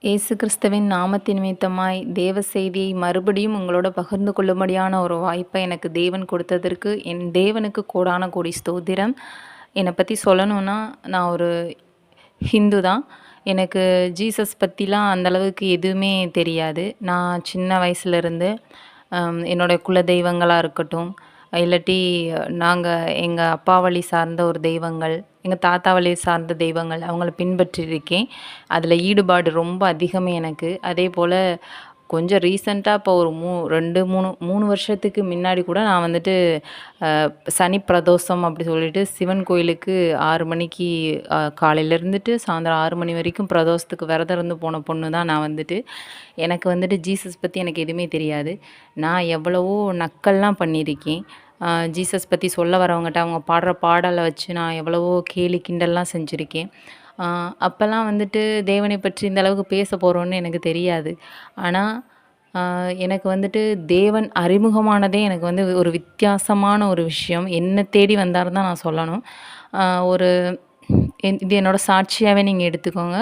இயேசு கிறிஸ்துவின் நாமத்தின் நிமித்தமாய் தேவ செய்தியை மறுபடியும் உங்களோட பகிர்ந்து கொள்ளும்படியான ஒரு வாய்ப்பை எனக்கு தேவன் கொடுத்ததற்கு என் தேவனுக்கு கோடான கோடி ஸ்தோத்திரம். என்னை பற்றி சொல்லணும்னா, நான் ஒரு ஹிந்து தான். எனக்கு ஜீசஸ் பற்றிலாம் அந்தளவுக்கு எதுவுமே தெரியாது. நான் சின்ன வயசுலேருந்து என்னோடய குல தெய்வங்களாக இருக்கட்டும், இல்லாட்டி நாங்கள் எங்கள் அப்பா வழி சார்ந்த ஒரு தெய்வங்கள், எங்கள் தாத்தா வழி சார்ந்த தெய்வங்கள் அவங்கள பின்பற்றியிருக்கேன். அதில் ஈடுபாடு ரொம்ப அதிகமே எனக்கு. அதே போல் கொஞ்சம் ரீசெண்டாக இப்போ ஒரு 3 வருஷத்துக்கு முன்னாடி கூட நான் வந்துட்டு சனி பிரதோஷம் அப்படி சொல்லிட்டு சிவன் கோயிலுக்கு 6 மணிக்கு காலையில் இருந்துட்டு சாயந்தரம் 6 மணி வரைக்கும் பிரதோஷத்துக்கு விரதம் இருந்து போன பொண்ணு தான் நான் வந்துட்டு. எனக்கு வந்துட்டு ஜீசஸ் பற்றி எனக்கு எதுவுமே தெரியாது. நான் எவ்வளவோ நக்கல்லாம் பண்ணியிருக்கேன். ஜீசஸ் பற்றி சொல்ல வரவங்ககிட்ட அவங்க பாடுற பாடலை வச்சு நான் எவ்வளவோ கேலி கிண்டல்லாம் செஞ்சுருக்கேன். அப்போல்லாம் வந்துட்டு தேவனை பற்றி இந்த அளவுக்கு பேச போகிறோன்னு எனக்கு தெரியாது. ஆனால் எனக்கு வந்துட்டு தேவன் அறிமுகமானதே எனக்கு வந்து ஒரு வித்தியாசமான ஒரு விஷயம். என்னை தேடி வந்தாருன்னு தான் நான் சொல்லணும். ஒரு இது என்னோடய சாட்சியாகவே நீங்கள் எடுத்துக்கோங்க.